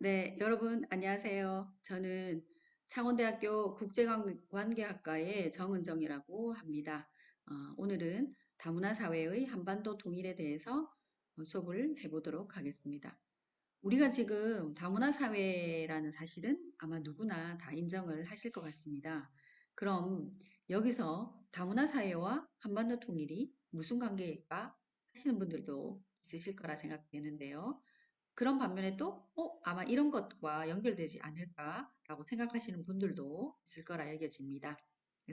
네, 여러분 안녕하세요. 저는 창원대학교 국제관계학과의 정은정이라고 합니다. 오늘은 다문화 사회의 한반도 통일에 대해서 수업을 해보도록 하겠습니다. 우리가 지금 다문화 사회라는 사실은 아마 누구나 다 인정을 하실 것 같습니다. 그럼 여기서 다문화 사회와 한반도 통일이 무슨 관계일까 하시는 분들도 있으실 거라 생각되는데요. 그런 반면에 또, 아마 이런 것과 연결되지 않을까라고 생각하시는 분들도 있을 거라 여겨집니다.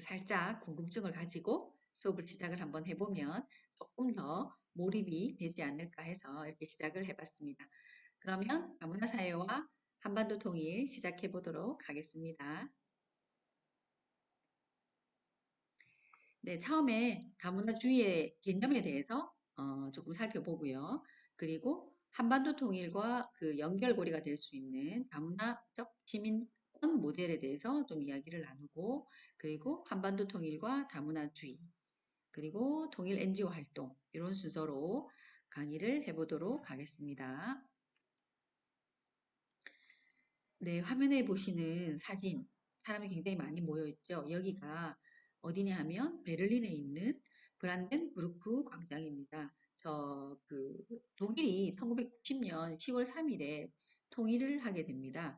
살짝 궁금증을 가지고 수업을 시작을 한번 해보면 조금 더 몰입이 되지 않을까 해서 이렇게 시작을 해봤습니다. 그러면 다문화 사회와 한반도 통일 시작해 보도록 하겠습니다. 네, 처음에 다문화주의의 개념에 대해서 조금 살펴보고요. 그리고 한반도 통일과 그 연결고리가 될 수 있는 다문화적 시민권 모델에 대해서 좀 이야기를 나누고, 그리고 한반도 통일과 다문화주의, 그리고 통일 NGO 활동, 이런 순서로 강의를 해보도록 하겠습니다. 네, 화면에 보시는 사진, 사람이 굉장히 많이 모여 있죠. 여기가 어디냐 하면 베를린에 있는 브란덴부르크 광장입니다. 독일이 1990년 10월 3일에 통일을 하게 됩니다.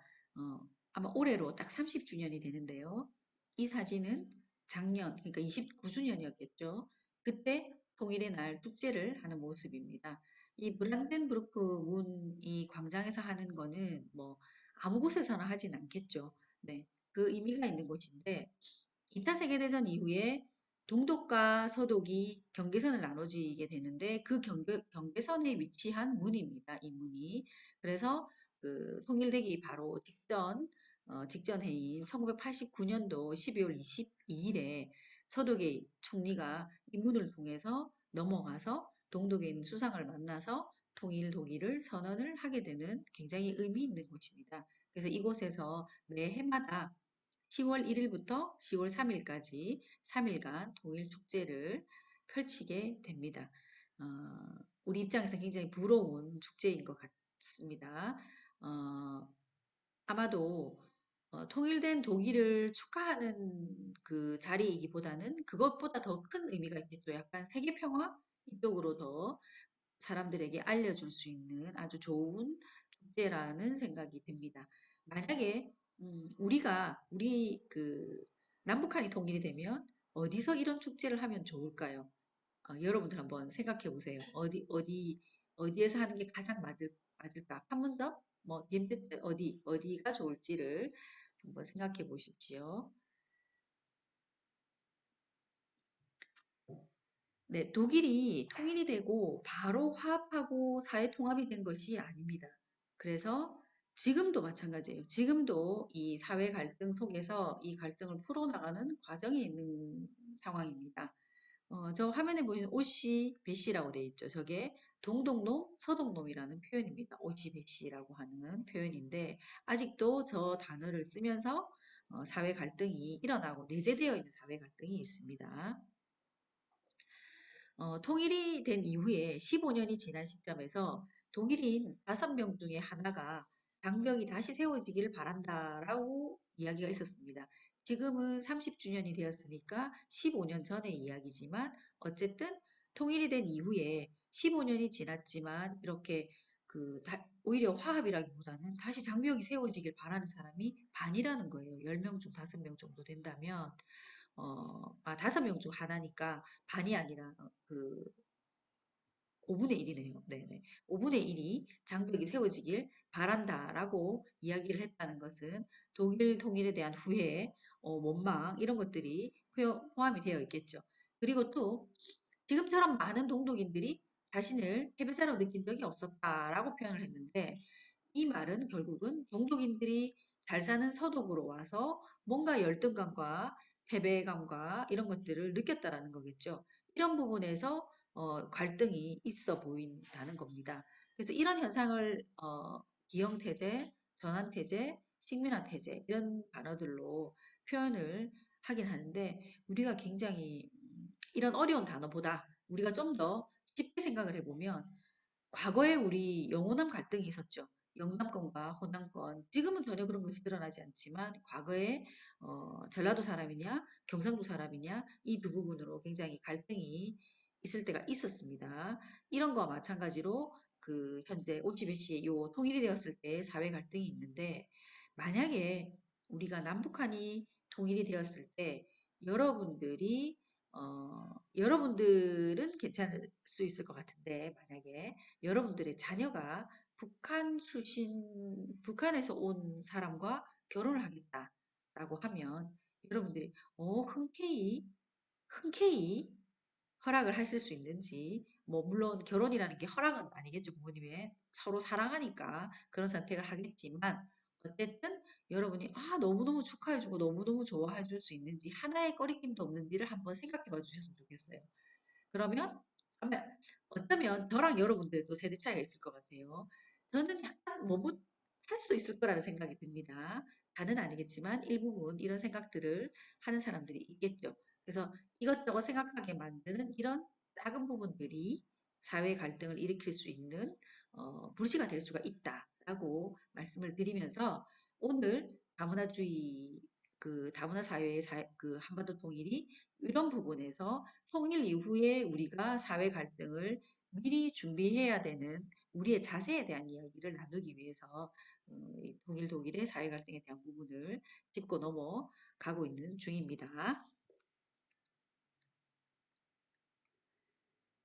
아마 올해로 딱 30주년이 되는데요. 이 사진은 작년, 그러니까 29주년이었겠죠. 그때 통일의 날 축제를 하는 모습입니다. 이 브란덴부르크 이 광장에서 하는 거는 뭐 아무 곳에서나 하진 않겠죠. 네. 그 의미가 있는 곳인데, 2차 세계대전 이후에 동독과 서독이 경계선을 나눠지게 되는데, 그 경계선에 위치한 문입니다. 이 문이. 그래서 그 통일되기 바로 직전 해인 1989년도 12월 22일에 서독의 총리가 이 문을 통해서 넘어가서 동독에 있는 수상을 만나서 통일 독일을 선언을 하게 되는 굉장히 의미 있는 곳입니다. 그래서 이곳에서 매 해마다 10월 1일부터 10월 3일까지 3일간 통일 축제를 펼치게 됩니다. 어, 우리 입장에서 굉장히 부러운 축제인 것 같습니다. 아마도 통일된 독일을 축하하는 그 자리이기보다는 그것보다 더 큰 의미가 있겠죠. 약간 세계 평화 이쪽으로 더 사람들에게 알려줄 수 있는 아주 좋은 축제라는 생각이 듭니다. 만약에 우리 그 남북한이 통일이 되면 어디서 이런 축제를 하면 좋을까요? 여러분들 한번 생각해 보세요. 어디에서 하는 게 가장 맞을까? 한 번 더? 뭐, 어디가 좋을지를 한번 생각해 보십시오. 네, 독일이 통일이 되고 바로 화합하고 사회 통합이 된 것이 아닙니다. 그래서 지금도 마찬가지예요. 지금도 이 사회 갈등 속에서 이 갈등을 풀어나가는 과정에 있는 상황입니다. 저 화면에 보이는 오씨, 배씨라고 되어 있죠. 저게 동독놈, 서독놈이라는 표현입니다. 오씨, 배씨라고 하는 표현인데 아직도 저 단어를 쓰면서 사회 갈등이 일어나고 내재되어 있는 사회 갈등이 있습니다. 통일이 된 이후에 15년이 지난 시점에서 독일인 5명 중에 하나가 장벽이 다시 세워지기를 바란다라고 이야기가 있었습니다. 지금은 30주년이 되었으니까 15년 전의 이야기지만 어쨌든 통일이 된 이후에 15년이 지났지만 이렇게 오히려 화합이라기보다는 다시 장벽이 세워지길 바라는 사람이 반이라는 거예요. 10명 중 5명 정도 된다면 5명 중 하나니까 반이 아니라 5분의 1이네요. 네네. 5분의 1이 장벽이 세워지길 바란다라고 이야기를 했다는 것은 독일 통일에 대한 후회, 원망 이런 것들이 포함이 되어 있겠죠. 그리고 또 지금처럼 많은 동독인들이 자신을 패배자로 느낀 적이 없었다라고 표현을 했는데 이 말은 결국은 동독인들이 잘 사는 서독으로 와서 뭔가 열등감과 패배감과 이런 것들을 느꼈다라는 거겠죠. 이런 부분에서 갈등이 있어 보인다는 겁니다. 그래서 이런 현상을 기형태제, 전환태제, 식민화태제 이런 단어들로 표현을 하긴 하는데 우리가 굉장히 이런 어려운 단어보다 우리가 좀 더 쉽게 생각을 해보면 과거에 우리 영호남 갈등이 있었죠. 영남권과 호남권, 지금은 전혀 그런 것이 드러나지 않지만 과거에 전라도 사람이냐, 경상도 사람이냐 이 두 부분으로 굉장히 갈등이 있을 때가 있었습니다. 이런 거와 마찬가지로 그 현재 오치베시 요 통일이 되었을 때 사회 갈등이 있는데 만약에 우리가 남북한이 통일이 되었을 때 여러분들이 여러분들은 괜찮을 수 있을 것 같은데 만약에 여러분들의 자녀가 북한에서 온 사람과 결혼을 하겠다라고 하면 여러분들이 흔쾌히 허락을 하실 수 있는지, 뭐, 물론 결혼이라는 게 허락은 아니겠죠. 부모님의 서로 사랑하니까 그런 선택을 하겠지만, 어쨌든 여러분이, 너무너무 축하해주고 너무너무 좋아해줄 수 있는지, 하나의 꺼리낌도 없는지를 한번 생각해 봐 주셨으면 좋겠어요. 그러면 아마 어쩌면 저랑 여러분들도 세대 차이가 있을 것 같아요. 저는 약간 머뭇할 수도 있을 거라는 생각이 듭니다. 다는 아니겠지만 일부분 이런 생각들을 하는 사람들이 있겠죠. 그래서 이것저것 생각하게 만드는 이런 작은 부분들이 사회 갈등을 일으킬 수 있는 불씨가 될 수가 있다라고 말씀을 드리면서 오늘 다문화주의 그 다문화 사회의 그 한반도 통일이 이런 부분에서 통일 이후에 우리가 사회 갈등을 미리 준비해야 되는 우리의 자세에 대한 이야기를 나누기 위해서 이 통일 독일의 사회 갈등에 대한 부분을 짚고 넘어가고 있는 중입니다.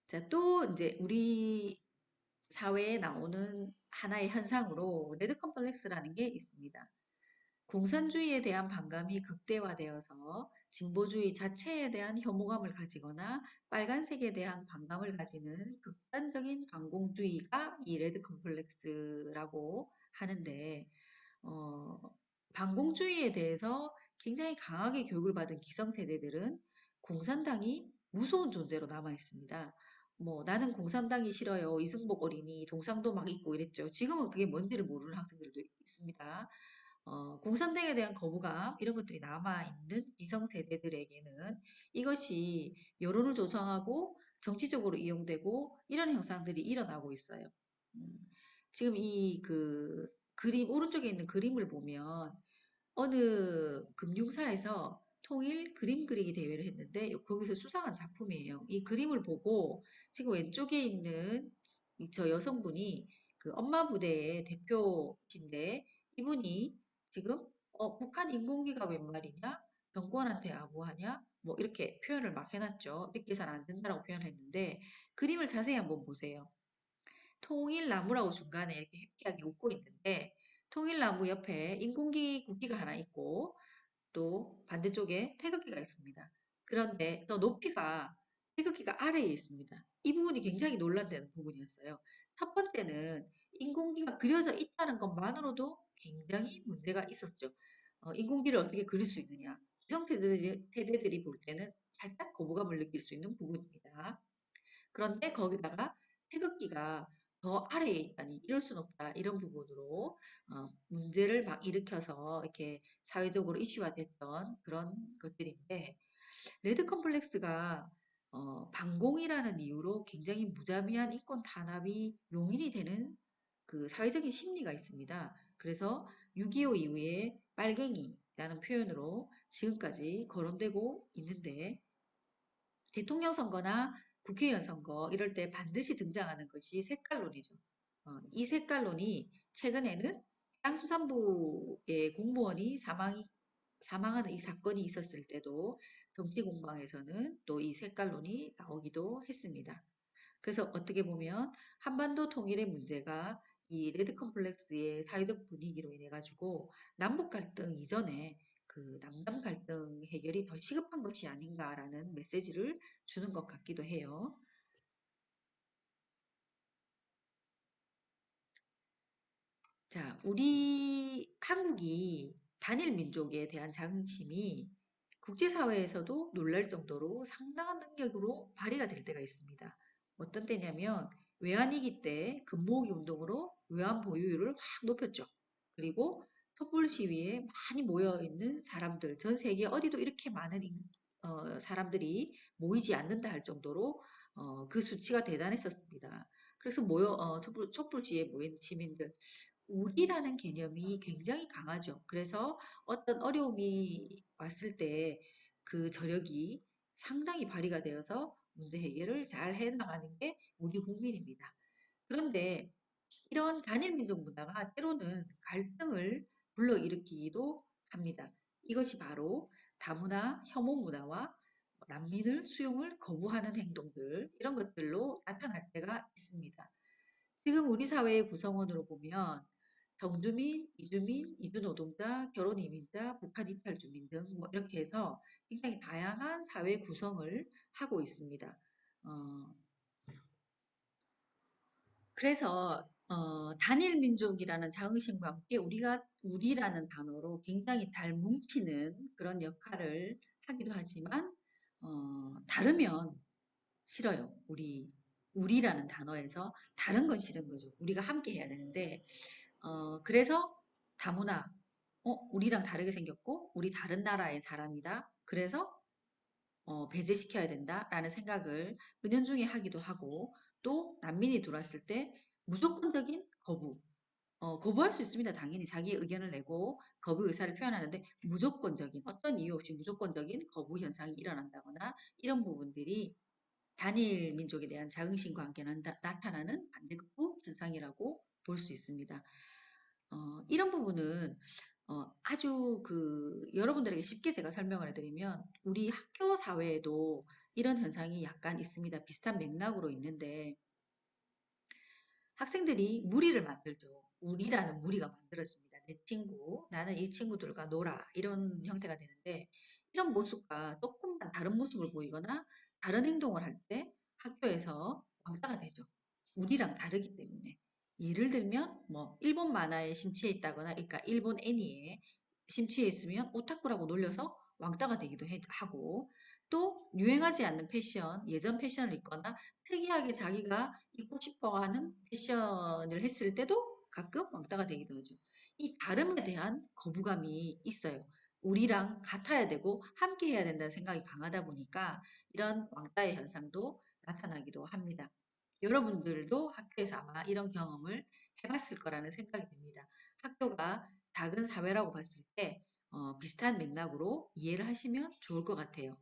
자, 또 이제 우리 사회에 나오는 하나의 현상으로 레드 컴플렉스라는 게 있습니다. 공산주의에 대한 반감이 극대화되어서 진보주의 자체에 대한 혐오감을 가지거나 빨간색에 대한 반감을 가지는 극단적인 반공주의가 이 레드 컴플렉스라고 하는데, 어, 반공주의에 대해서 굉장히 강하게 교육을 받은 기성세대들은 공산당이 무서운 존재로 남아 있습니다. 뭐 나는 공산당이 싫어요. 이승복 어린이 동상도 막 있고 이랬죠. 지금은 그게 뭔지를 모르는 학생들도 있습니다. 공산당에 대한 거부감 이런 것들이 남아있는 기성세대들에게는 이것이 여론을 조성하고 정치적으로 이용되고 이런 현상들이 일어나고 있어요. 음, 지금 이 그 그림 오른쪽에 있는 그림을 보면 어느 금융사에서 통일 그림 그리기 대회를 했는데 거기서 수상한 작품이에요. 이 그림을 보고 지금 왼쪽에 있는 저 여성분이 그 엄마 부대의 대표신데 이분이 지금 북한 인공기가 웬 말이냐? 정권한테 아부하냐? 뭐 이렇게 표현을 막 해놨죠. 이렇게 해서는 안 된다라고 표현했는데 그림을 자세히 한번 보세요. 통일나무라고 중간에 이렇게 해피하게 웃고 있는데 통일나무 옆에 인공기 국기가 하나 있고 또 반대쪽에 태극기가 있습니다. 그런데 저 높이가 태극기가 아래에 있습니다. 이 부분이 굉장히 논란되는 부분이었어요. 첫 번째는 인공기가 그려져 있다는 것만으로도 굉장히 문제가 있었죠. 인공기를 어떻게 그릴 수 있느냐. 기성세대들이 볼 때는 살짝 거부감을 느낄 수 있는 부분입니다. 그런데 거기다가 태극기가 더 아래에 있다니 이럴 순 없다 이런 부분으로 문제를 막 일으켜서 이렇게 사회적으로 이슈화됐던 그런 것들인데 레드 컴플렉스가 반공이라는 이유로 굉장히 무자비한 인권 탄압이 용인이 되는 그 사회적인 심리가 있습니다. 그래서 6.25 이후에 빨갱이라는 표현으로 지금까지 거론되고 있는데 대통령 선거나 국회의원 선거 이럴 때 반드시 등장하는 것이 색깔론이죠. 이 색깔론이 최근에는 해양수산부의 공무원이 사망하는 이 사건이 있었을 때도 정치 공방에서는 또 이 색깔론이 나오기도 했습니다. 그래서 어떻게 보면 한반도 통일의 문제가 이 레드 컴플렉스의 사회적 분위기로 인해 가지고 남북 갈등 이전에 그 남남 갈등 해결이 더 시급한 것이 아닌가라는 메시지를 주는 것 같기도 해요. 자, 우리 한국이 단일 민족에 대한 자긍심이 국제사회에서도 놀랄 정도로 상당한 능력으로 발휘가 될 때가 있습니다. 어떤 때냐면 외환위기 때 금모으기 운동으로 외환 보유율을 확 높였죠. 그리고 촛불 시위에 많이 모여 있는 사람들, 전 세계 어디도 이렇게 많은 사람들이 모이지 않는다 할 정도로 그 수치가 대단했었습니다. 그래서 촛불 시위에 모인 시민들 우리라는 개념이 굉장히 강하죠. 그래서 어떤 어려움이 왔을 때 그 저력이 상당히 발휘가 되어서 문제 해결을 잘 해나가는 게 우리 국민입니다. 그런데 이런 단일 민족 문화가 때로는 갈등을 불러일으키기도 합니다. 이것이 바로 다문화 혐오 문화와 난민을 수용을 거부하는 행동들, 이런 것들로 나타날 때가 있습니다. 지금 우리 사회의 구성원으로 보면 정주민, 이주민, 이주노동자, 결혼이민자, 북한 이탈 주민 등 뭐 이렇게 해서 굉장히 다양한 사회 구성을 하고 있습니다. 어, 그래서 단일 민족이라는 자긍심과 함께 우리가 우리라는 단어로 굉장히 잘 뭉치는 그런 역할을 하기도 하지만 다르면 싫어요. 우리라는 단어에서 다른 건 싫은 거죠. 우리가 함께 해야 되는데 그래서 다문화 우리랑 다르게 생겼고 우리 다른 나라의 사람이다. 그래서 배제시켜야 된다라는 생각을 은연중에 하기도 하고 또 난민이 들어왔을 때 무조건적인 거부. 거부할 수 있습니다. 당연히 자기의 의견을 내고 거부 의사를 표현하는데 무조건적인 어떤 이유 없이 무조건적인 거부 현상이 일어난다거나 이런 부분들이 단일 민족에 대한 자긍심과 함께 나타나는 반대급부 현상이라고 볼 수 있습니다. 이런 부분은 아주 여러분들에게 쉽게 제가 설명을 해드리면 우리 학교 사회에도 이런 현상이 약간 있습니다. 비슷한 맥락으로 있는데 학생들이 무리를 만들죠. 우리라는 무리가 만들었습니다. 내 친구, 나는 이 친구들과 놀아. 이런 형태가 되는데 이런 모습과 조금만 다른 모습을 보이거나 다른 행동을 할 때 학교에서 왕따가 되죠. 우리랑 다르기 때문에. 예를 들면 뭐 일본 만화에 심취해 있다거나 그러니까 일본 애니에 심취해 있으면 오타쿠라고 놀려서 왕따가 되기도 하고 또 유행하지 않는 패션, 예전 패션을 입거나 특이하게 자기가 입고 싶어 하는 패션을 했을 때도 가끔 왕따가 되기도 하죠. 이 다름에 대한 거부감이 있어요. 우리랑 같아야 되고 함께 해야 된다는 생각이 강하다 보니까 이런 왕따의 현상도 나타나기도 합니다. 여러분들도 학교에서 아마 이런 경험을 해봤을 거라는 생각이 듭니다. 학교가 작은 사회라고 봤을 때 비슷한 맥락으로 이해를 하시면 좋을 것 같아요.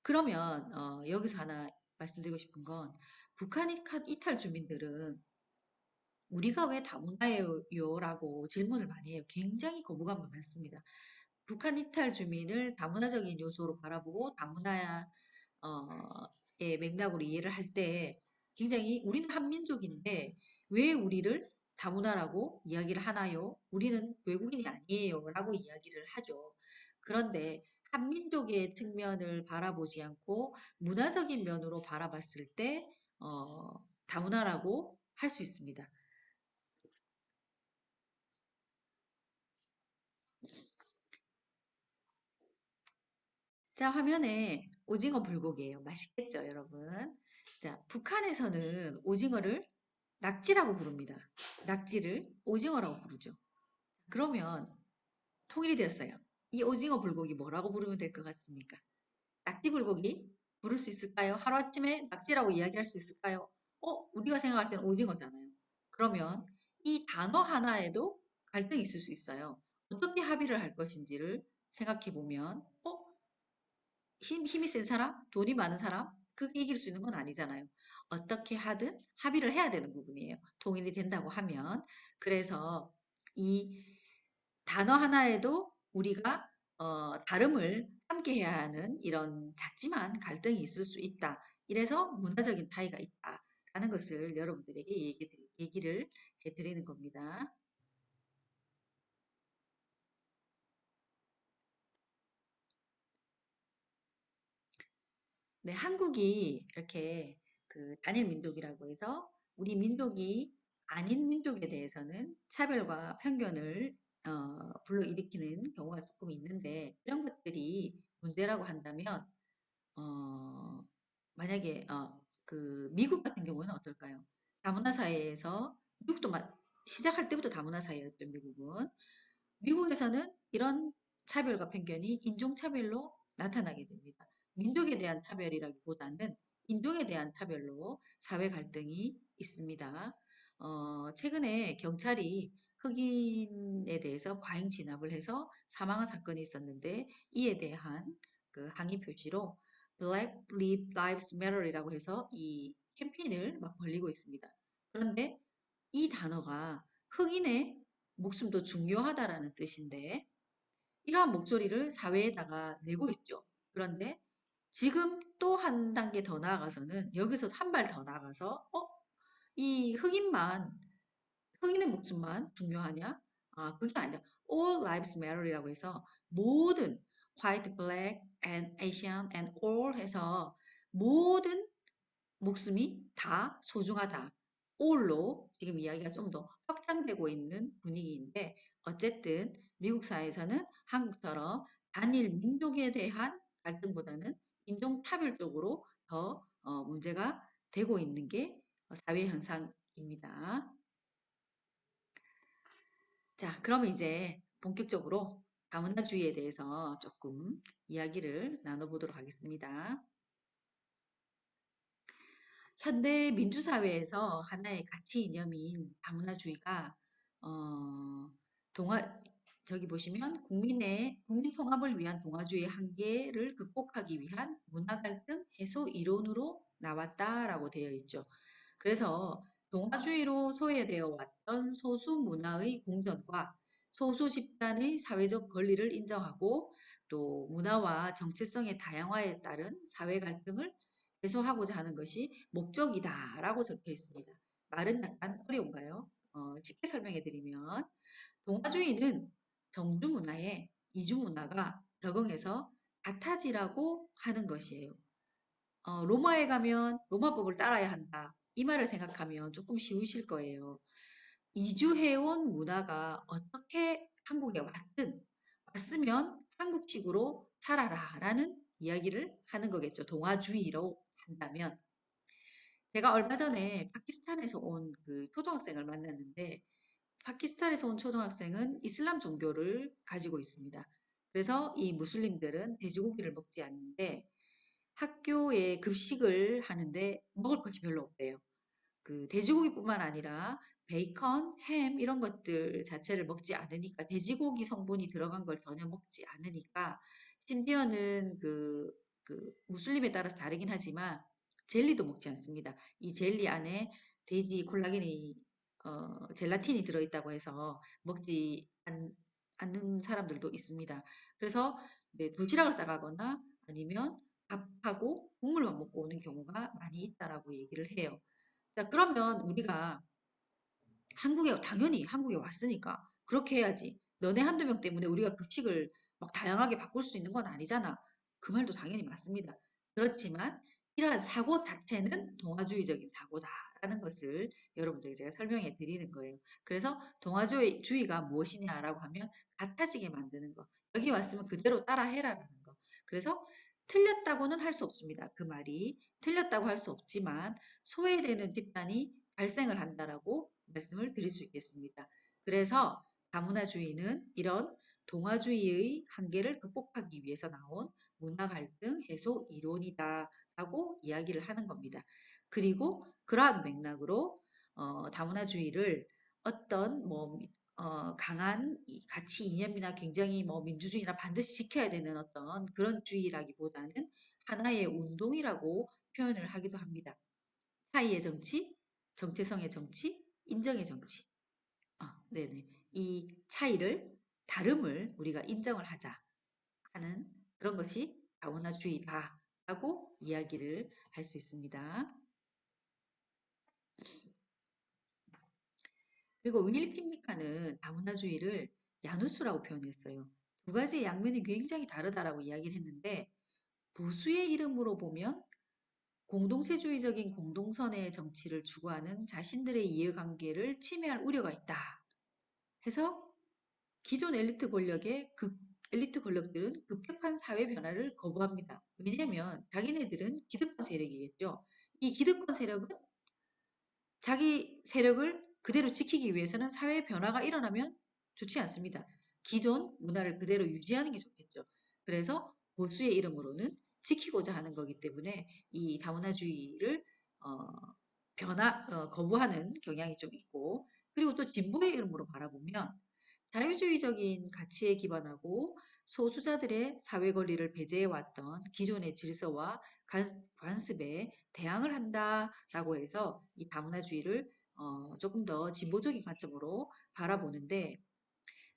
그러면 여기서 하나 말씀드리고 싶은 건 북한 이탈 주민들은 우리가 왜 다문화예요? 라고 질문을 많이 해요. 굉장히 거부감이 많습니다. 북한 이탈 주민을 다문화적인 요소로 바라보고 다문화의 맥락으로 이해를 할 때 굉장히 우리는 한민족인데 왜 우리를 다문화라고 이야기를 하나요? 우리는 외국인이 아니에요. 라고 이야기를 하죠. 그런데 한민족의 측면을 바라보지 않고 문화적인 면으로 바라봤을 때 다문화라고 할 수 있습니다. 자, 화면에 오징어 불고기예요. 맛있겠죠, 여러분? 자, 북한에서는 오징어를 낙지라고 부릅니다. 낙지를 오징어라고 부르죠. 그러면 통일이 되었어요. 이 오징어 불고기 뭐라고 부르면 될 것 같습니까? 낙지 불고기 부를 수 있을까요? 하루아침에 낙지라고 이야기할 수 있을까요? 우리가 생각할 때는 오징어잖아요. 그러면 이 단어 하나에도 갈등이 있을 수 있어요. 어떻게 합의를 할 것인지를 생각해 보면, 힘이 센 사람, 돈이 많은 사람, 그게 이길 수 있는 건 아니잖아요. 어떻게 하든 합의를 해야 되는 부분이에요. 통일이 된다고 하면. 그래서 이 단어 하나에도 우리가 다름을 함께 해야 하는 이런 작지만 갈등이 있을 수 있다. 이래서 문화적인 차이가 있다라는 것을 여러분들에게 얘기를 해드리는 겁니다. 네, 한국이 이렇게 단일 민족이라고 해서 우리 민족이 아닌 민족에 대해서는 차별과 편견을 불러일으키는 경우가 조금 있는데 이런 것들이 문제라고 한다면 어, 만약에 미국 같은 경우는 어떨까요? 다문화 사회에서 미국도 시작할 때부터 다문화 사회였죠, 미국은. 미국에서는 이런 차별과 편견이 인종차별로 나타나게 됩니다. 민족에 대한 차별이라기보다는 인종에 대한 차별로 사회 갈등이 있습니다. 최근에 경찰이 흑인에 대해서 과잉 진압을 해서 사망한 사건이 있었는데 이에 대한 그 항의 표시로 Black Lives Matter이라고 해서 이 캠페인을 막 벌리고 있습니다. 그런데 이 단어가 흑인의 목숨도 중요하다라는 뜻인데 이러한 목소리를 사회에다가 내고 있죠. 그런데 지금 또 한 단계 더 나아가서는 여기서 한 발 더 나아가서 이 흑인의 목숨만 중요하냐? 아, 그게 아니라 All Lives Matter이라고 해서 모든 White, Black, and Asian, and All 해서 모든 목숨이 다 소중하다. all로 지금 이야기가 좀 더 확장되고 있는 분위기인데 어쨌든 미국 사회에서는 한국처럼 단일 민족에 대한 갈등보다는 인종차별 쪽으로 더 문제가 되고 있는 게 사회 현상입니다. 자, 그러면 이제 본격적으로 다문화주의에 대해서 조금 이야기를 나눠보도록 하겠습니다. 현대 민주사회에서 하나의 가치 이념인 다문화주의가 어, 동아 저기 보시면 국민 통합을 위한 동아주의의 한계를 극복하기 위한 문화 갈등 해소 이론으로 나왔다라고 되어 있죠. 그래서 동아주의로 소외되어 왔던 소수 문화의 공존과 소수 집단의 사회적 권리를 인정하고 또 문화와 정체성의 다양화에 따른 사회 갈등을 해소하고자 하는 것이 목적이다라고 적혀 있습니다. 말은 약간 어려운가요? 쉽게 설명해 드리면 동아주의는 정주 문화에 이주 문화가 적응해서 같아지라고 하는 것이에요. 로마에 가면 로마법을 따라야 한다. 이 말을 생각하면 조금 쉬우실 거예요. 이주해온 문화가 어떻게 한국에 왔으면 한국식으로 살아라 라는 이야기를 하는 거겠죠. 동아주의로 한다면. 제가 얼마 전에 파키스탄에서 온 그 초등학생을 만났는데 파키스탄에서 온 초등학생은 이슬람 종교를 가지고 있습니다. 그래서 이 무슬림들은 돼지고기를 먹지 않는데 학교에 급식을 하는데 먹을 것이 별로 없대요. 그 돼지고기뿐만 아니라 베이컨, 햄 이런 것들 자체를 먹지 않으니까 돼지고기 성분이 들어간 걸 전혀 먹지 않으니까 심지어는 그 무슬림에 따라서 다르긴 하지만 젤리도 먹지 않습니다. 이 젤리 안에 돼지 콜라겐이 젤라틴이 들어있다고 해서 않는 사람들도 있습니다. 그래서 네, 도시락을 싸가거나 아니면 밥하고 국물만 먹고 오는 경우가 많이 있다라고 얘기를 해요. 자, 그러면 우리가 당연히 한국에 왔으니까 그렇게 해야지. 너네 한두 명 때문에 우리가 급식을 막 다양하게 바꿀 수 있는 건 아니잖아. 그 말도 당연히 맞습니다. 그렇지만 이러한 사고 자체는 동아주의적인 사고다라는 것을 여러분들에게 제가 설명해 드리는 거예요. 그래서 동아주의가 무엇이냐라고 하면 같아지게 만드는 거. 여기 왔으면 그대로 따라해라라는 거. 그래서 틀렸다고는 할 수 없습니다. 그 말이 틀렸다고 할 수 없지만 소외되는 집단이 발생을 한다라고 말씀을 드릴 수 있겠습니다. 그래서 다문화주의는 이런 동아주의의 한계를 극복하기 위해서 나온 문화 갈등 해소 이론이다라고 이야기를 하는 겁니다. 그리고 그러한 맥락으로 다문화주의를 어떤 강한 가치 이념이나 굉장히 민주주의나 반드시 지켜야 되는 어떤 그런 주의라기보다는 하나의 운동이라고 표현을 하기도 합니다. 사이의 정치, 정체성의 정치, 인정의 정치. 네네. 이 다름을 우리가 인정을 하자 하는 그런 것이 다문화주의다라고 이야기를 할 수 있습니다. 그리고 윌 킴미카는 다문화주의를 야누스라고 표현했어요. 두 가지의 양면이 굉장히 다르다라고 이야기를 했는데 보수의 이름으로 보면 공동체주의적인 공동선의 정치를 추구하는 자신들의 이해관계를 침해할 우려가 있다. 해서 기존 엘리트 권력들은 급격한 사회 변화를 거부합니다. 왜냐하면 자기네들은 기득권 세력이겠죠. 이 기득권 세력은 자기 세력을 그대로 지키기 위해서는 사회 변화가 일어나면 좋지 않습니다. 기존 문화를 그대로 유지하는 게 좋겠죠. 그래서 보수의 이름으로는 지키고자 하는 거기 때문에 이 다문화주의를 어, 거부하는 경향이 좀 있고 그리고 또 진보의 이름으로 바라보면 자유주의적인 가치에 기반하고 소수자들의 사회 권리를 배제해왔던 기존의 질서와 관습에 대항을 한다라고 해서 이 다문화주의를 조금 더 진보적인 관점으로 바라보는데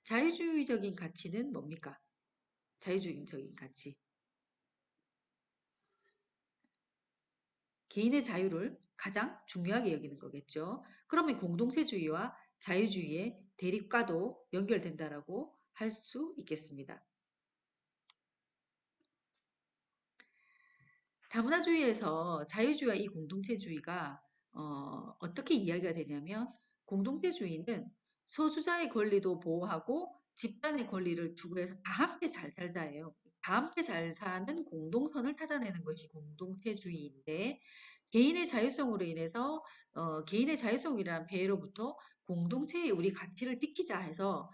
자유주의적인 가치는 뭡니까? 자유주의적인 가치. 개인의 자유를 가장 중요하게 여기는 거겠죠. 그러면 공동체주의와 자유주의의 대립과도 연결된다라고 할 수 있겠습니다. 다문화주의에서 자유주의와 이 공동체주의가 어떻게 이야기가 되냐면 공동체주의는 소수자의 권리도 보호하고 집단의 권리를 추구해서 다 함께 잘 살자예요. 다 함께 잘 사는 공동선을 찾아내는 것이 공동체주의인데 개인의 자율성으로 인해서 개인의 자율성이라는 폐해로부터 공동체의 우리 가치를 지키자 해서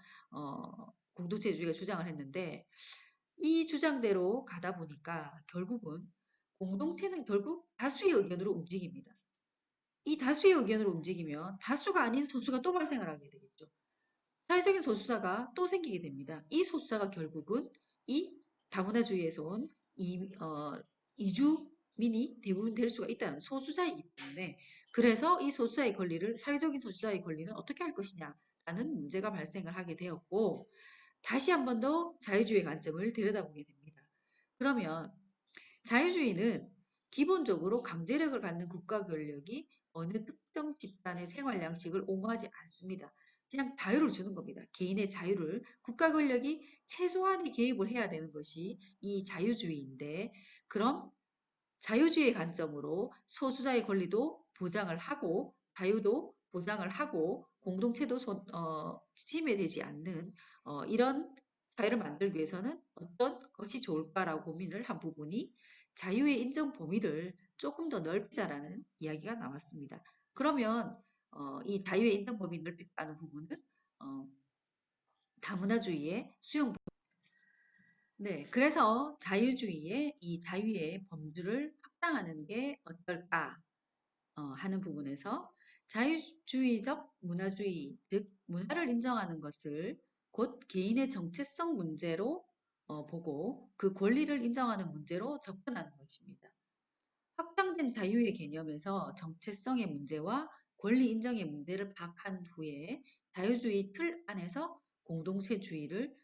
공동체주의가 주장을 했는데 이 주장대로 가다 보니까 결국은 공동체는 결국 다수의 의견으로 움직입니다. 이 다수의 의견으로 움직이면 다수가 아닌 소수가 또 발생을 하게 되겠죠. 사회적인 소수자가 또 생기게 됩니다. 이 소수자가 결국은 이 다문화주의에서 온 이주민이 대부분 될 수가 있다는 소수자이기 때문에 그래서 이 소수자의 권리를 사회적인 소수자의 권리는 어떻게 할 것이냐라는 문제가 발생을 하게 되었고 다시 한 번 더 자유주의 관점을 들여다보게 됩니다. 그러면 자유주의는 기본적으로 강제력을 갖는 국가 권력이 어느 특정 집단의 생활 양식을 옹호하지 않습니다. 그냥 자유를 주는 겁니다. 개인의 자유를 국가 권력이 최소한의 개입을 해야 되는 것이 이 자유주의인데 그럼 자유주의의 관점으로 소수자의 권리도 보장을 하고 자유도 보장을 하고 공동체도 침해되지 않는 이런 사회를 만들기 위해서는 어떤 것이 좋을까라고 고민을 한 부분이 자유의 인정 범위를 조금 더 넓히자라는 이야기가 나왔습니다. 그러면 이 자유의 인정 범위를 넓히는 부분은 어, 다문화주의의 수용 네, 그래서 자유주의의 이 자유의 범주를 확장하는 게 어떨까 하는 부분에서 자유주의적 문화주의, 즉 문화를 인정하는 것을 곧 개인의 정체성 문제로 보고 그 권리를 인정하는 문제로 접근하는 것입니다. 확장된 자유의 개념에서 정체성의 문제와 권리 인정의 문제를 파악한 후에 자유주의 틀 안에서 공동체주의를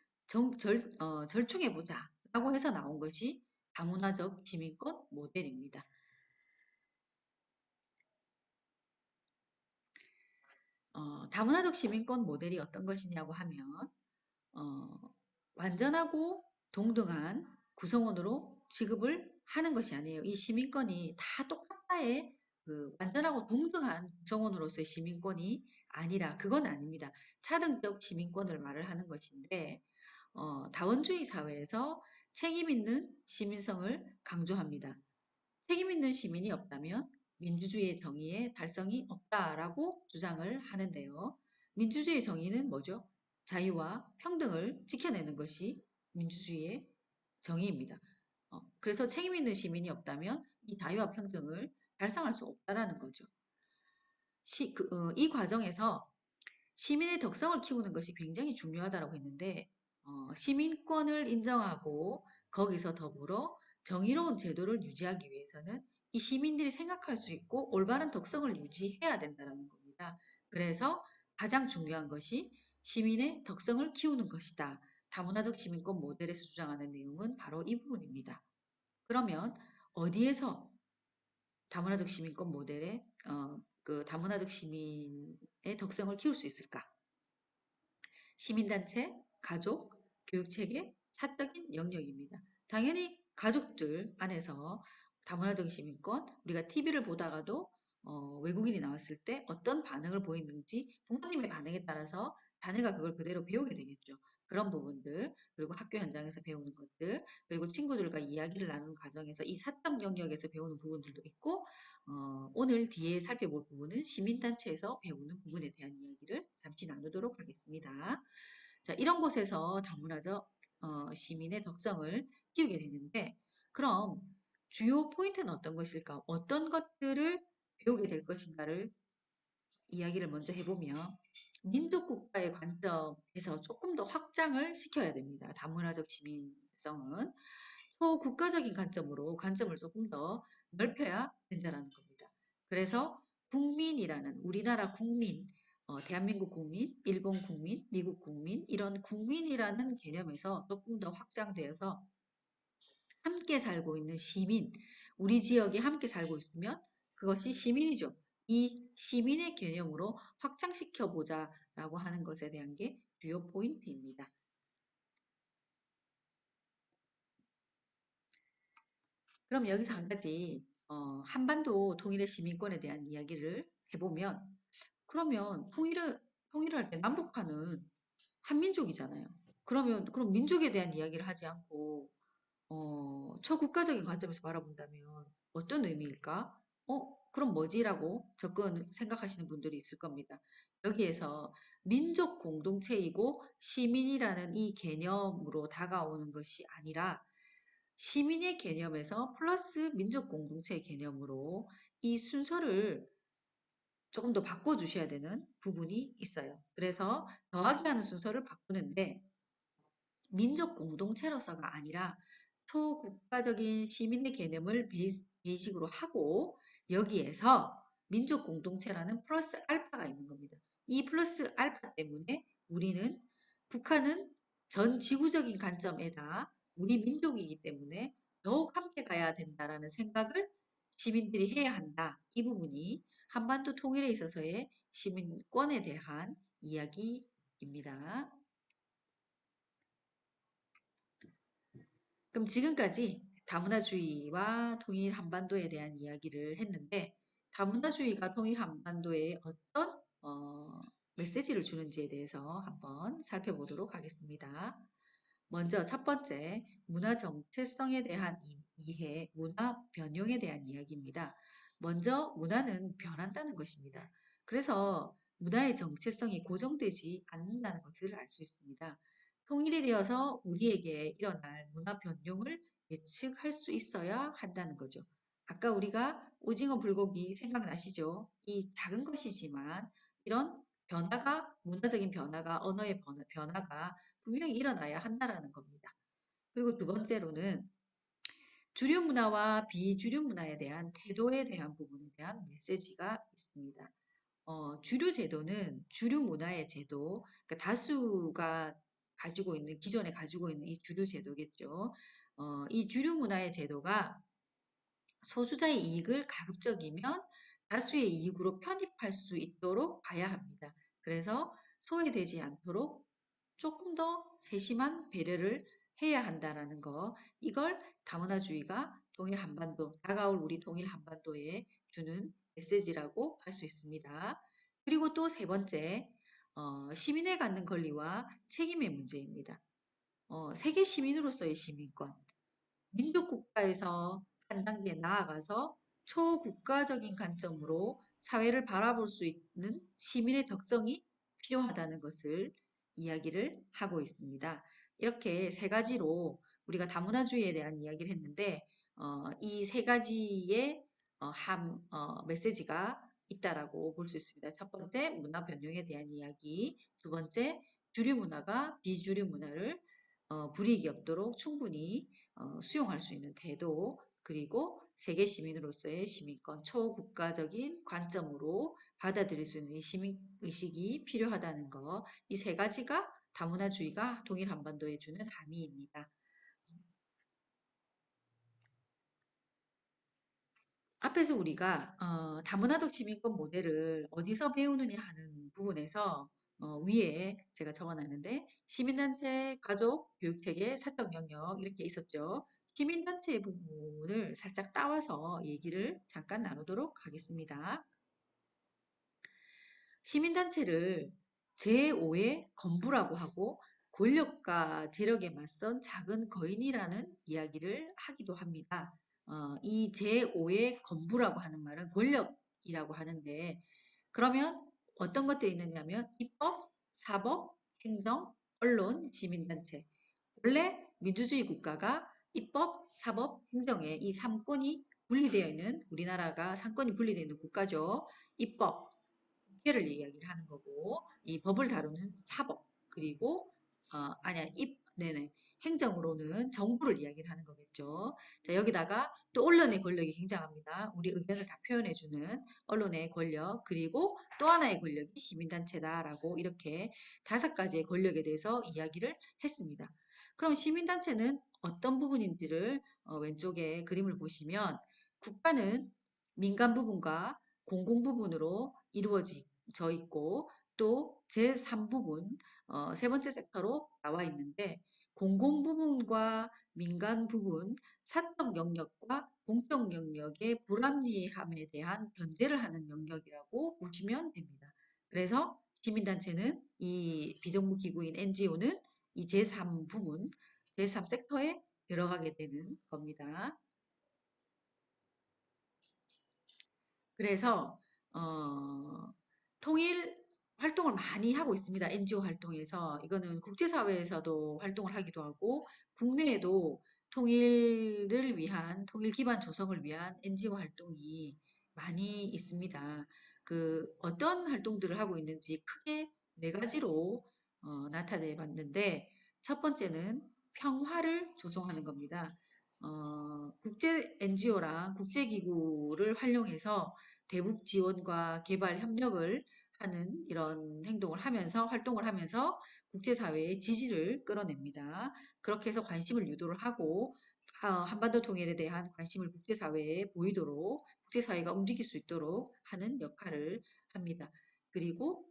절충해보자 라고 해서 나온 것이 다문화적 시민권 모델입니다. 다문화적 시민권 모델이 어떤 것이냐고 하면 어, 완전하고 동등한 구성원으로 취급을 하는 것이 아니에요. 이 시민권이 다 똑같다의 그 완전하고 동등한 구성원으로서의 시민권이 아니라 그건 아닙니다. 차등적 시민권을 말을 하는 것인데 다원주의 사회에서 책임 있는 시민성을 강조합니다. 책임 있는 시민이 없다면 민주주의의 정의의 달성이 없다라고 주장을 하는데요. 민주주의의 정의는 뭐죠? 자유와 평등을 지켜내는 것이 민주주의의 정의입니다. 그래서 책임 있는 시민이 없다면 이 자유와 평등을 달성할 수 없다라는 거죠. 이 과정에서 시민의 덕성을 키우는 것이 굉장히 중요하다고 했는데 시민권을 인정하고 거기서 더불어 정의로운 제도를 유지하기 위해서는 이 시민들이 생각할 수 있고 올바른 덕성을 유지해야 된다는 겁니다. 그래서 가장 중요한 것이 시민의 덕성을 키우는 것이다. 다문화적 시민권 모델에서 주장하는 내용은 바로 이 부분입니다. 그러면 어디에서 다문화적 시민권 모델의 그 다문화적 시민의 덕성을 키울 수 있을까? 시민단체, 가족, 교육체계, 사적인 영역입니다. 당연히 가족들 안에서 다문화적 시민권, 우리가 TV를 보다가도 외국인이 나왔을 때 어떤 반응을 보이는지 부모님의 반응에 따라서 자녀가 그걸 그대로 배우게 되겠죠. 그런 부분들, 그리고 학교 현장에서 배우는 것들, 그리고 친구들과 이야기를 나누는 과정에서 이 사적 영역에서 배우는 부분들도 있고, 오늘 뒤에 살펴볼 부분은 시민단체에서 배우는 부분에 대한 이야기를 잠시 나누도록 하겠습니다. 자, 이런 곳에서 다문화적 시민의 덕성을 키우게 되는데, 그럼 주요 포인트는 어떤 것일까? 어떤 것들을 배우게 될 것인가를 이야기를 먼저 해보면, 민족국가의 관점에서 조금 더 확장을 시켜야 됩니다. 다문화적 시민성은 소국가적인 관점을 조금 더 넓혀야 된다는 겁니다. 그래서 국민이라는 우리나라 국민, 대한민국 국민, 일본 국민, 미국 국민 이런 국민이라는 개념에서 조금 더 확장되어서 함께 살고 있는 시민, 우리 지역에 함께 살고 있으면 그것이 시민이죠. 이 시민의 개념으로 확장시켜 보자라고 하는 것에 대한 게 주요 포인트입니다. 그럼 여기서 한 가지 한반도 통일의 시민권에 대한 이야기를 해보면 그러면 통일을 할 때 남북한은 한민족이잖아요. 그럼 민족에 대한 이야기를 하지 않고 초국가적인 관점에서 바라본다면 어떤 의미일까? 그럼 뭐지라고 생각하시는 분들이 있을 겁니다. 여기에서 민족 공동체이고 시민이라는 이 개념으로 다가오는 것이 아니라 시민의 개념에서 플러스 민족 공동체의 개념으로 이 순서를 조금 더 바꿔주셔야 되는 부분이 있어요. 그래서 더하기 하는 순서를 바꾸는데 민족 공동체로서가 아니라 초국가적인 시민의 개념을 베이식으로 하고 여기에서 민족 공동체라는 플러스 알파가 있는 겁니다. 이 플러스 알파 때문에 북한은 전 지구적인 관점에다 우리 민족이기 때문에 더욱 함께 가야 된다라는 생각을 시민들이 해야 한다. 이 부분이 한반도 통일에 있어서의 시민권에 대한 이야기입니다. 그럼 지금까지 다문화주의와 통일 한반도에 대한 이야기를 했는데 다문화주의가 통일 한반도에 어떤 메시지를 주는지에 대해서 한번 살펴보도록 하겠습니다. 먼저 첫 번째, 문화 정체성에 대한 이해, 문화 변형에 대한 이야기입니다. 먼저 문화는 변한다는 것입니다. 그래서 문화의 정체성이 고정되지 않는다는 것을 알 수 있습니다. 통일이 되어서 우리에게 일어날 문화 변형을 예측할 수 있어야 한다는 거죠. 아까 우리가 오징어 불고기 생각나시죠? 이 작은 것이지만 이런 문화적인 변화가, 언어의 변화가 분명히 일어나야 한다라는 겁니다. 그리고 두 번째로는 주류 문화와 비주류 문화에 대한 태도에 대한 부분에 대한 메시지가 있습니다. 주류 제도는 주류 문화의 제도, 그러니까 다수가 기존에 가지고 있는 이 주류 제도겠죠. 이 주류 문화의 제도가 소수자의 이익을 가급적이면 다수의 이익으로 편입할 수 있도록 봐야 합니다. 그래서 소외되지 않도록 조금 더 세심한 배려를 해야 한다라는 거. 이걸 다문화주의가 다가올 우리 통일 한반도에 주는 메시지라고 할 수 있습니다. 그리고 또 세 번째, 시민에 갖는 권리와 책임의 문제입니다. 세계 시민으로서의 시민권. 민족국가에서 한 단계 나아가서 초국가적인 관점으로 사회를 바라볼 수 있는 시민의 덕성이 필요하다는 것을 이야기를 하고 있습니다. 이렇게 세 가지로 우리가 다문화주의에 대한 이야기를 했는데 이 세 가지의 메시지가 있다라고 볼 수 있습니다. 첫 번째, 문화 변형에 대한 이야기. 두 번째, 주류 문화가 비주류 문화를 불이익이 없도록 충분히 수용할 수 있는 태도, 그리고 세계 시민으로서의 시민권, 초국가적인 관점으로 받아들일 수 있는 이 시민 의식이 필요하다는 거, 이 세 가지가 다문화주의가 통일 한반도에 주는 함의입니다. 앞에서 우리가 다문화적 시민권 모델을 어디서 배우느냐 하는 부분에서 위에 제가 적어놨는데 시민단체, 가족, 교육체계, 사적 영역 이렇게 있었죠. 시민단체 부분을 살짝 따와서 얘기를 잠깐 나누도록 하겠습니다. 시민단체를 제5의 건부라고 하고 권력과 재력에 맞선 작은 거인이라는 이야기를 하기도 합니다. 이 제5의 건부라고 하는 말은 권력이라고 하는데 그러면 어떤 것들이 있느냐면 입법, 사법, 행정, 언론, 시민단체. 원래 민주주의 국가가 입법, 사법, 행정에 이 3권이 분리되어 있는 우리나라가 3권이 분리되어 있는 국가죠. 입법, 법계를 이야기를 하는 거고, 이 법을 다루는 사법, 그리고, 아니야, 네네. 행정으로는 정부를 이야기를 하는 거겠죠. 자, 여기다가 또 언론의 권력이 굉장합니다. 우리 의견을 다 표현해주는 언론의 권력, 그리고 또 하나의 권력이 시민단체다라고 이렇게 5가지의 권력에 대해서 이야기를 했습니다. 그럼 시민단체는 어떤 부분인지를 왼쪽에 그림을 보시면 국가는 민간 부분과 공공 부분으로 이루어져 있고 또 제3부분, 세 번째 섹터로 나와 있는데 공공 부분과 민간 부분, 사적 영역과 공적 영역의 불합리함에 대한 변제를 하는 영역이라고 보시면 됩니다. 그래서 시민단체는 이 비정부 기구인 NGO는 이 제3부분, 제3섹터에 들어가게 되는 겁니다. 그래서 통일 활동을 많이 하고 있습니다. NGO 활동에서 이거는 국제사회에서도 활동을 하기도 하고 국내에도 통일을 위한 통일 기반 조성을 위한 NGO 활동이 많이 있습니다. 그 어떤 활동들을 하고 있는지 크게 4가지로 나타내 봤는데 첫 번째는 평화를 조성하는 겁니다. 국제 NGO랑 국제기구를 활용해서 대북 지원과 개발 협력을 하는 이런 행동을 하면서 활동을 하면서 국제사회의 지지를 끌어냅니다. 그렇게 해서 관심을 유도를 하고 한반도 통일에 대한 관심을 국제사회에 보이도록 국제사회가 움직일 수 있도록 하는 역할을 합니다. 그리고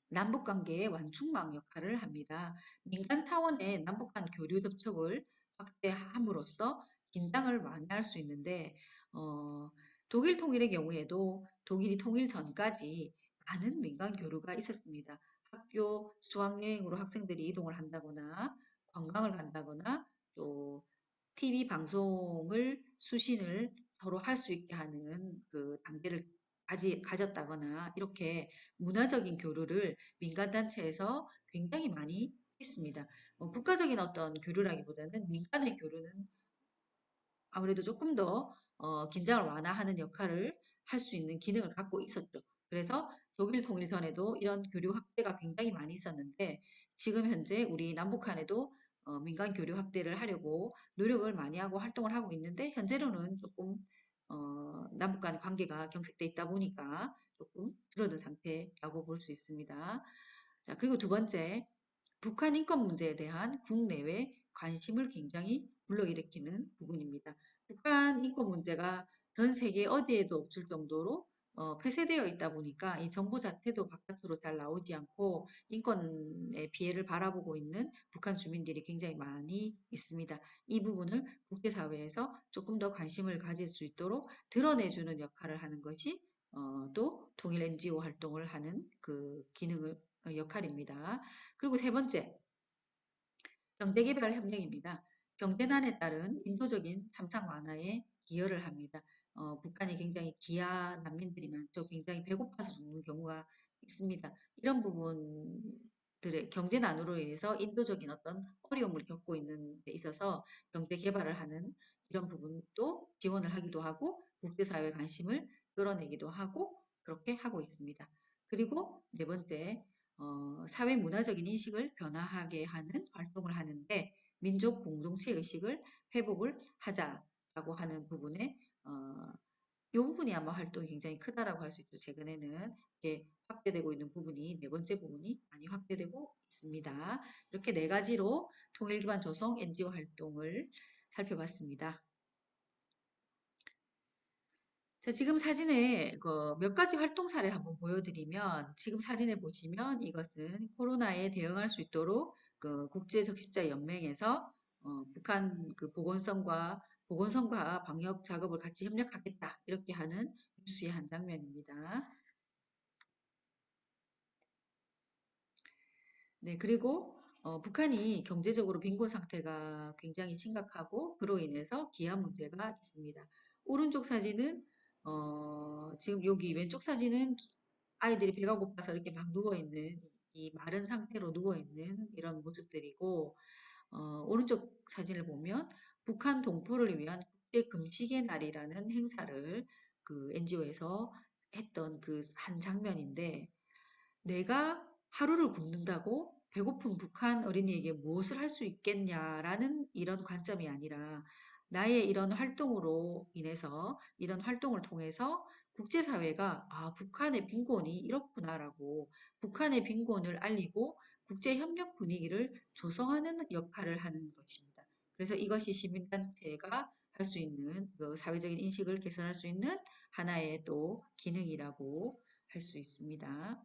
남북관계의 완충망 역할을 합니다. 민간 차원의 남북 간 교류 접촉을 확대함으로써 긴장을 완화할 수 있는데 독일 통일의 경우에도 독일이 통일 전까지 많은 민간 교류가 있었습니다. 학교 수학여행으로 학생들이 이동을 한다거나 관광을 간다거나 또 TV 방송을 수신을 서로 할 수 있게 하는 그 단계를 가졌다거나 이렇게 문화적인 교류를 민간단체에서 굉장히 많이 했습니다. 국가적인 어떤 교류라기보다는 민간의 교류는 아무래도 조금 더 긴장을 완화하는 역할을 할 수 있는 기능을 갖고 있었죠. 그래서 독일 통일 전에도 이런 교류 확대가 굉장히 많이 있었는데 지금 현재 우리 남북한에도 민간 교류 확대를 하려고 노력을 많이 하고 활동을 하고 있는데 현재로는 조금 남북 간 관계가 경색돼 있다 보니까 조금 줄어든 상태라고 볼 수 있습니다. 자, 그리고 두 번째, 북한 인권 문제에 대한 국내외 관심을 굉장히 불러일으키는 부분입니다. 북한 인권 문제가 전 세계 어디에도 없을 정도로 폐쇄되어 있다 보니까 이 정보 자체도 바깥으로 잘 나오지 않고 인권의 피해를 바라보고 있는 북한 주민들이 굉장히 많이 있습니다. 이 부분을 국제사회에서 조금 더 관심을 가질 수 있도록 드러내주는 역할을 하는 것이 또 통일 NGO 활동을 하는 그 역할입니다. 그리고 세 번째, 경제개발 협력입니다. 경제난에 따른 인도적인 참상 완화에 기여를 합니다. 북한이 굉장히 기아 난민들이 많죠. 굉장히 배고파서 죽는 경우가 있습니다. 이런 부분들의 경제난으로 인해서 인도적인 어떤 어려움을 겪고 있는 데 있어서 경제 개발을 하는 이런 부분도 지원을 하기도 하고 국제사회 관심을 끌어내기도 하고 그렇게 하고 있습니다. 그리고 네 번째, 사회 문화적인 인식을 변화하게 하는 활동을 하는데 민족 공동체 의식을 회복을 하자라고 하는 부분에 이 부분이 아마 활동이 굉장히 크다라고 할 수 있죠. 최근에는 이렇게 확대되고 있는 부분이 네 번째 부분이 많이 확대되고 있습니다. 이렇게 4가지로 통일 기반 조성 NGO 활동을 살펴봤습니다. 자, 지금 사진에 그 몇 가지 활동 사례를 한번 보여드리면 지금 사진에 보시면 이것은 코로나에 대응할 수 있도록 그 국제적십자연맹에서 북한 그 보건성과 방역 작업을 같이 협력하겠다 이렇게 하는 뉴스의 한 장면입니다. 네, 그리고 북한이 경제적으로 빈곤 상태가 굉장히 심각하고 그로 인해서 기아 문제가 있습니다. 오른쪽 사진은 지금 여기 왼쪽 사진은 아이들이 배가 고파서 이렇게 막 누워 있는 이 마른 상태로 누워 있는 이런 모습들이고 오른쪽 사진을 보면 북한 동포를 위한 국제 금식의 날이라는 행사를 그 NGO에서 했던 그 한 장면인데 내가 하루를 굶는다고 배고픈 북한 어린이에게 무엇을 할 수 있겠냐라는 이런 관점이 아니라 나의 이런 활동으로 인해서 이런 활동을 통해서 국제사회가 아, 북한의 빈곤이 이렇구나라고 북한의 빈곤을 알리고 국제협력 분위기를 조성하는 역할을 하는 것입니다. 그래서 이것이 시민단체가 할 수 있는 그 사회적인 인식을 개선할 수 있는 하나의 또 기능이라고 할 수 있습니다.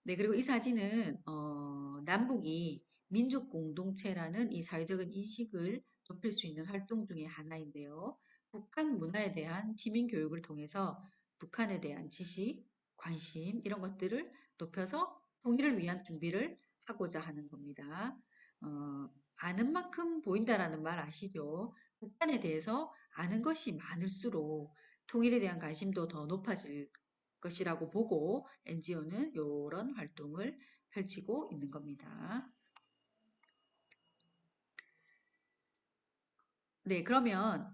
네, 그리고 이 사진은 남북이 민족 공동체라는 이 사회적인 인식을 높일 수 있는 활동 중에 하나인데요. 북한 문화에 대한 시민 교육을 통해서 북한에 대한 지식, 관심 이런 것들을 높여서 통일을 위한 준비를 하고자 하는 겁니다. 아는 만큼 보인다라는 말 아시죠? 북한에 대해서 아는 것이 많을수록 통일에 대한 관심도 더 높아질 것이라고 보고 NGO는 이런 활동을 펼치고 있는 겁니다. 네, 그러면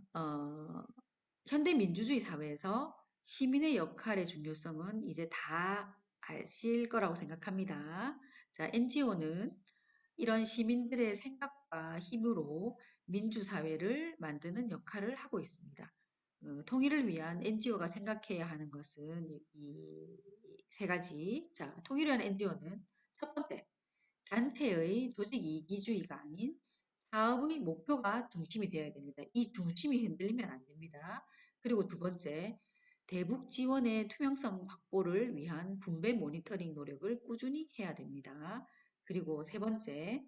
현대 민주주의 사회에서 시민의 역할의 중요성은 이제 다 아실 거라고 생각합니다. 자, NGO는 이런 시민들의 생각과 힘으로 민주사회를 만드는 역할을 하고 있습니다. 통일을 위한 NGO가 생각해야 하는 것은 이 세 가지. 자, 통일을 위한 NGO는 첫 번째, 단체의 조직 이기주의가 아닌 사업의 목표가 중심이 되어야 됩니다. 이 중심이 흔들리면 안 됩니다. 그리고 두 번째, 대북 지원의 투명성 확보를 위한 분배 모니터링 노력을 꾸준히 해야 됩니다. 그리고 세 번째,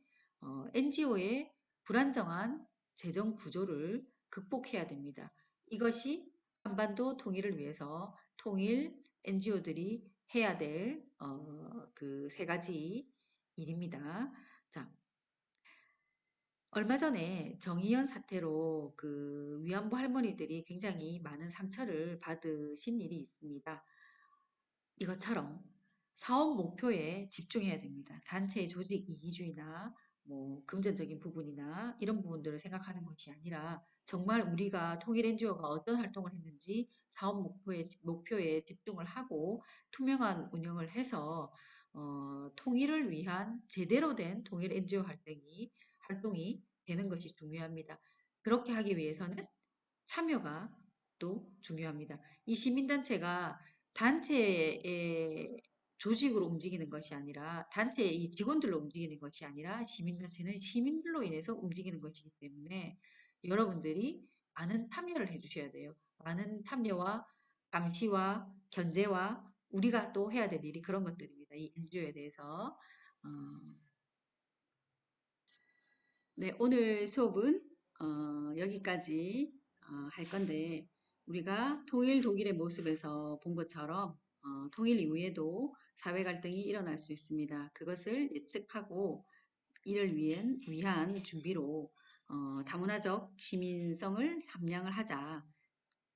NGO의 불안정한 재정 구조를 극복해야 됩니다. 이것이 한반도 통일을 위해서 통일 NGO들이 해야 될 그 세 가지 일입니다. 자, 얼마 전에 정의연 사태로 그 위안부 할머니들이 굉장히 많은 상처를 받으신 일이 있습니다. 이것처럼 사업 목표에 집중해야 됩니다. 단체의 조직 이기주의나 뭐 금전적인 부분이나 이런 부분들을 생각하는 것이 아니라 정말 우리가 통일 NGO가 어떤 활동을 했는지 사업 목표에 집중을 하고 투명한 운영을 해서 통일을 위한 제대로 된 통일 NGO 활동이 되는 것이 중요합니다. 그렇게 하기 위해서는 참여가 또 중요합니다. 이 시민단체가 단체의 조직으로 움직이는 것이 아니라 단체의 이 직원들로 움직이는 것이 아니라 시민단체는 시민들로 인해서 움직이는 것이기 때문에 여러분들이 많은 참여를 해주셔야 돼요. 많은 참여와 감시와 견제와 우리가 또 해야 될 일이 그런 것들입니다. 이 NGO에 대해서. 어, 네, 오늘 수업은 여기까지 할 건데 우리가 통일 독일의 모습에서 본 것처럼 통일 이후에도 사회 갈등이 일어날 수 있습니다. 그것을 예측하고 이를 위한 준비로 다문화적 시민성을 함양을 하자.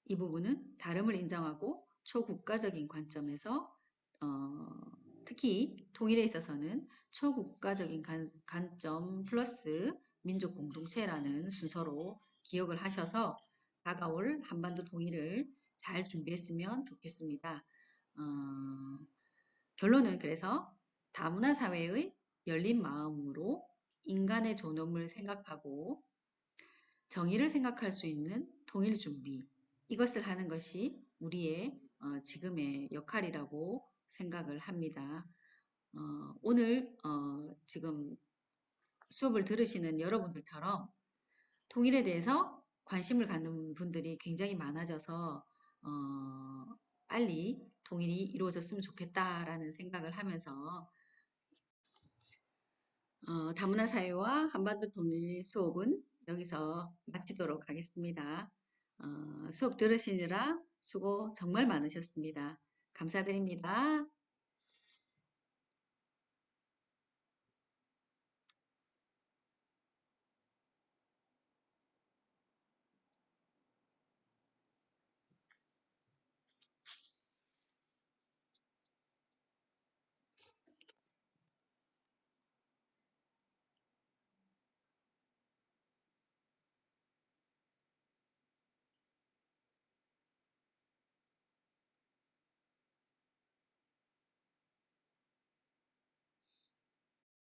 이 부분은 다름을 인정하고 초국가적인 관점에서 특히 통일에 있어서는 초국가적인 관점 플러스 민족 공동체라는 순서로 기억을 하셔서 다가올 한반도 통일을 잘 준비했으면 좋겠습니다. 결론은 그래서 다문화 사회의 열린 마음으로 인간의 존엄을 생각하고 정의를 생각할 수 있는 통일 준비. 이것을 하는 것이 우리의 지금의 역할이라고 생각을 합니다. 오늘 지금 수업을 들으시는 여러분들처럼 통일에 대해서 관심을 갖는 분들이 굉장히 많아져서 빨리 통일이 이루어졌으면 좋겠다라는 생각을 하면서 다문화 사회와 한반도 통일 수업은 여기서 마치도록 하겠습니다. 수업 들으시느라 수고 정말 많으셨습니다. 감사드립니다.